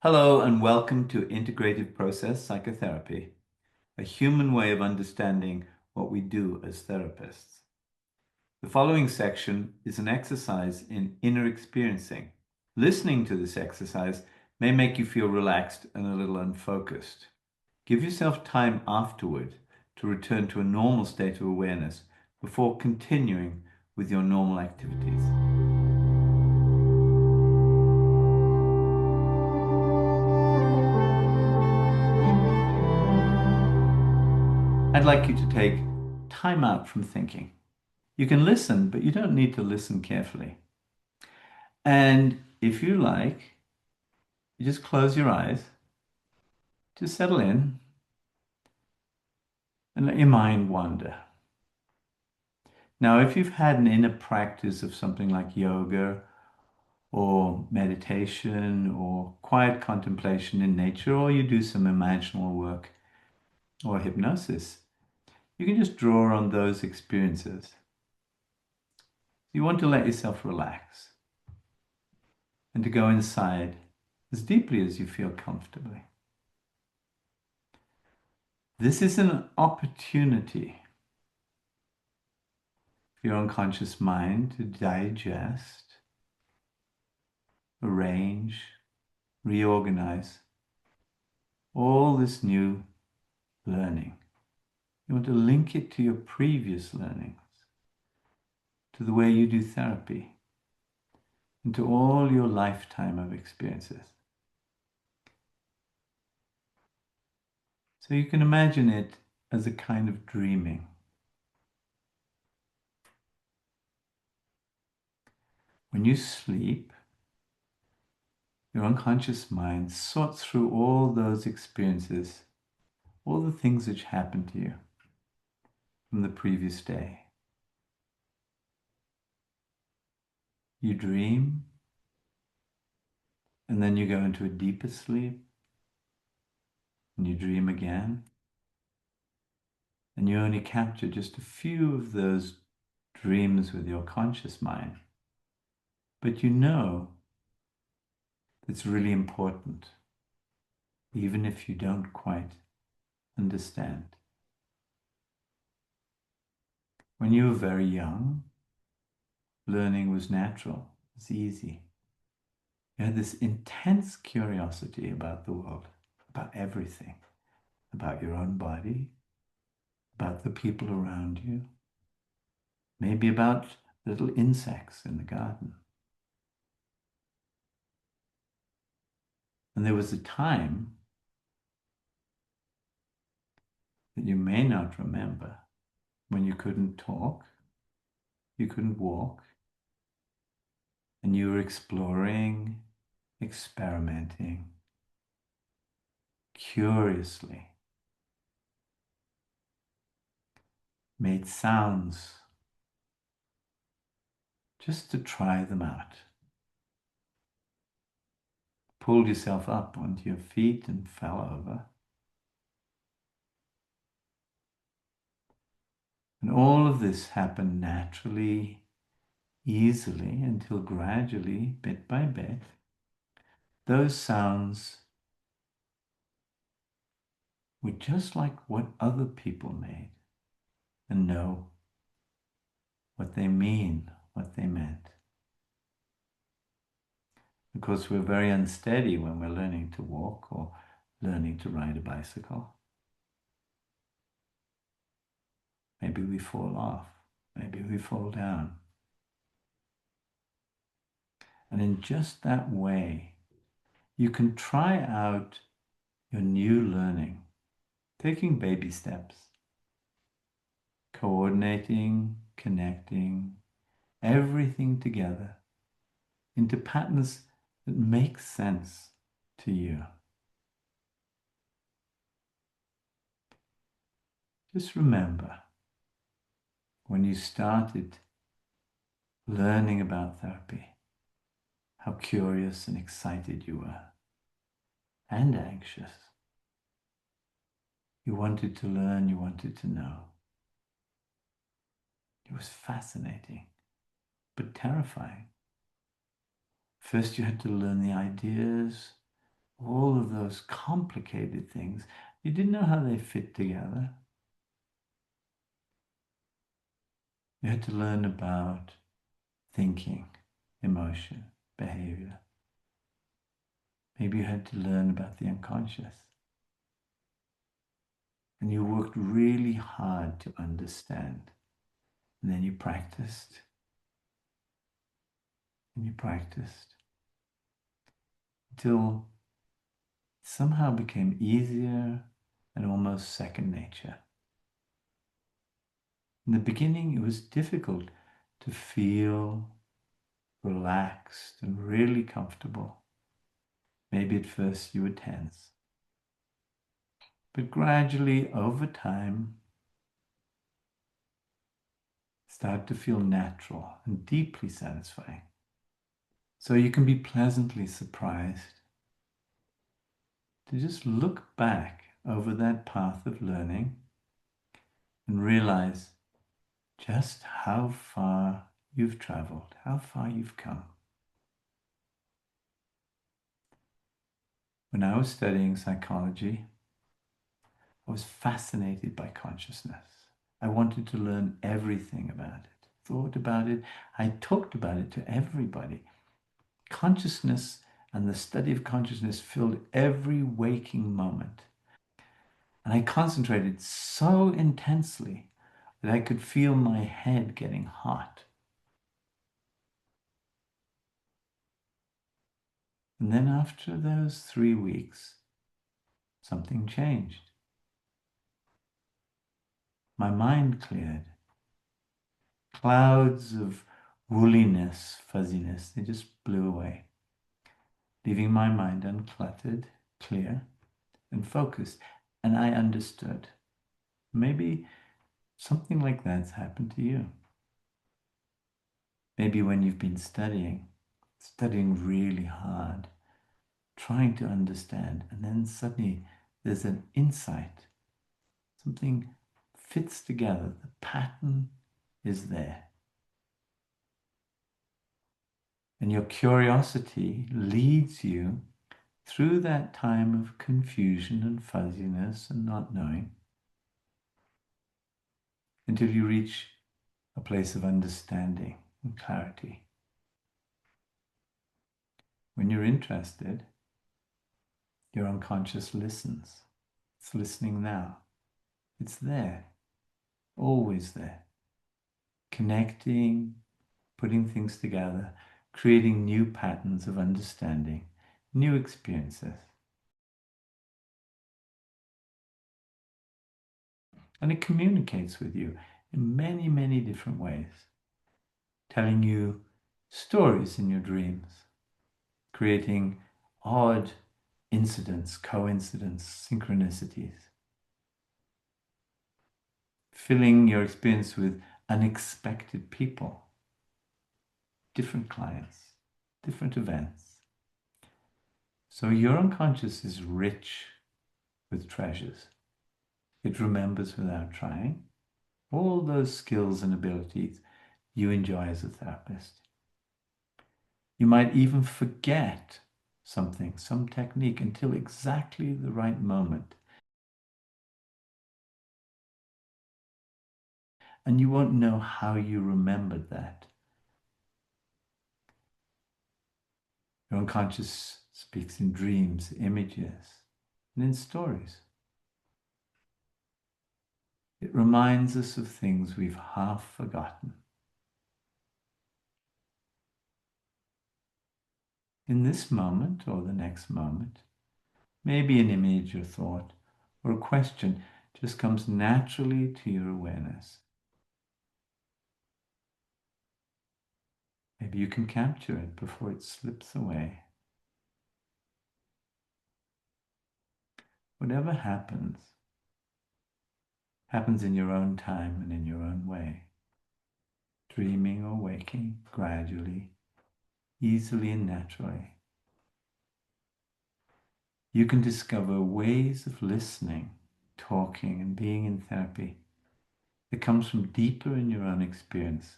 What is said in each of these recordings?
Hello and welcome to Integrative Process Psychotherapy, a human way of understanding what we do as therapists. The following section is an exercise in inner experiencing. Listening to this exercise may make you feel relaxed and a little unfocused. Give yourself time afterward to return to a normal state of awareness before continuing with your normal activities. I'd like you to take time out from thinking. You can listen, but you don't need to listen carefully. And if you like, you just close your eyes, just settle in, and let your mind wander. Now, if you've had an inner practice of something like yoga or meditation or quiet contemplation in nature, or you do some imaginal work or hypnosis, you can just draw on those experiences. You want to let yourself relax and to go inside as deeply as you feel comfortably. This is an opportunity for your unconscious mind to digest, arrange, reorganize all this new learning. You want to link it to your previous learnings, to the way you do therapy, and to all your lifetime of experiences. So you can imagine it as a kind of dreaming. When you sleep, your unconscious mind sorts through all those experiences, all the things which happened to you from the previous day. You dream, and then you go into a deeper sleep, and you dream again, and you only capture just a few of those dreams with your conscious mind. But you know it's really important, even if you don't quite understand. When you were very young, learning was natural, it was easy. You had this intense curiosity about the world, about everything, about your own body, about the people around you, maybe about little insects in the garden. And there was a time that you may not remember when you couldn't talk, you couldn't walk, and you were exploring, experimenting, curiously, made sounds just to try them out. Pulled yourself up onto your feet and fell over. And all of this happened naturally, easily, until gradually, bit by bit, those sounds were just like what other people made and know what they mean, what they meant. Of course, we're very unsteady when we're learning to walk or learning to ride a bicycle. Maybe we fall off, maybe we fall down. And in just that way, you can try out your new learning, taking baby steps, coordinating, connecting, everything together into patterns that make sense to you. Just remember, when you started learning about therapy, how curious and excited you were, and anxious. You wanted to learn, you wanted to know. It was fascinating, but terrifying. First, you had to learn the ideas, all of those complicated things. You didn't know how they fit together. You had to learn about thinking, emotion, behavior. Maybe you had to learn about the unconscious. And you worked really hard to understand. And then you practiced. And you practiced. Until it somehow became easier and almost second nature. In the beginning, it was difficult to feel relaxed and really comfortable. Maybe at first you were tense. But gradually, over time, start to feel natural and deeply satisfying. So you can be pleasantly surprised to just look back over that path of learning and realize just how far you've traveled, how far you've come. When I was studying psychology, I was fascinated by consciousness. I wanted to learn everything about it, thought about it. I talked about it to everybody. Consciousness and the study of consciousness filled every waking moment. And I concentrated so intensely that I could feel my head getting hot. And then after those 3 weeks, something changed. My mind cleared. Clouds of woolliness, fuzziness, they just blew away, leaving my mind uncluttered, clear, and focused. And I understood. Maybe something like that's happened to you. Maybe when you've been studying really hard, trying to understand, and then suddenly there's an insight. Something fits together. The pattern is there. And your curiosity leads you through that time of confusion and fuzziness and not knowing until you reach a place of understanding and clarity. When you're interested, your unconscious listens. It's listening now. It's there, always there, connecting, putting things together, creating new patterns of understanding, new experiences. And it communicates with you in many, many different ways, telling you stories in your dreams, creating odd incidents, coincidence, synchronicities, filling your experience with unexpected people, different clients, different events. So your unconscious is rich with treasures. It remembers without trying all those skills and abilities you enjoy as a therapist. You might even forget something, some technique, until exactly the right moment. And you won't know how you remembered that. Your unconscious speaks in dreams, images, and in stories. It reminds us of things we've half forgotten. In this moment or the next moment, maybe an image or thought or a question just comes naturally to your awareness. Maybe you can capture it before it slips away. Whatever happens in your own time and in your own way. Dreaming or waking, gradually, easily and naturally. You can discover ways of listening, talking, and being in therapy that comes from deeper in your own experience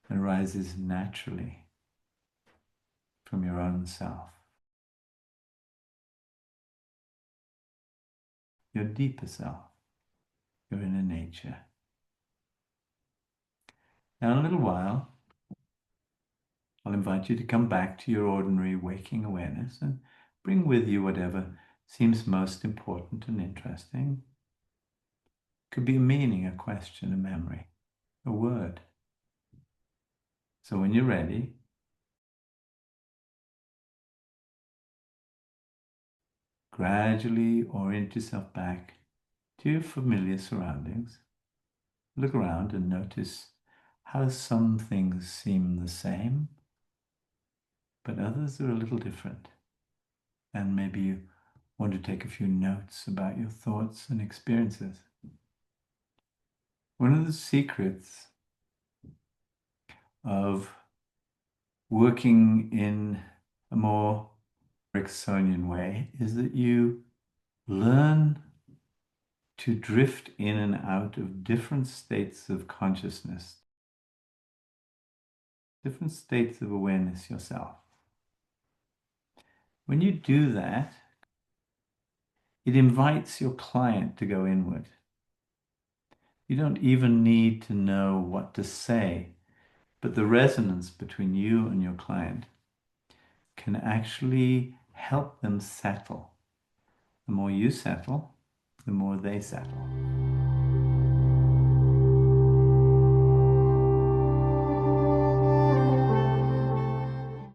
and arises naturally from your own self. your deeper self, your inner nature. Now, in a little while, I'll invite you to come back to your ordinary waking awareness and bring with you whatever seems most important and interesting. Could be a meaning, a question, a memory, a word. So when you're ready, gradually orient yourself back to your familiar surroundings. Look around and notice how some things seem the same, but others are a little different. And maybe you want to take a few notes about your thoughts and experiences. One of the secrets of working in a more Ericksonian way is that you learn to drift in and out of different states of consciousness, different states of awareness yourself. When you do that, it invites your client to go inward. You don't even need to know what to say, but the resonance between you and your client can actually help them settle. The more you settle, the more they settle.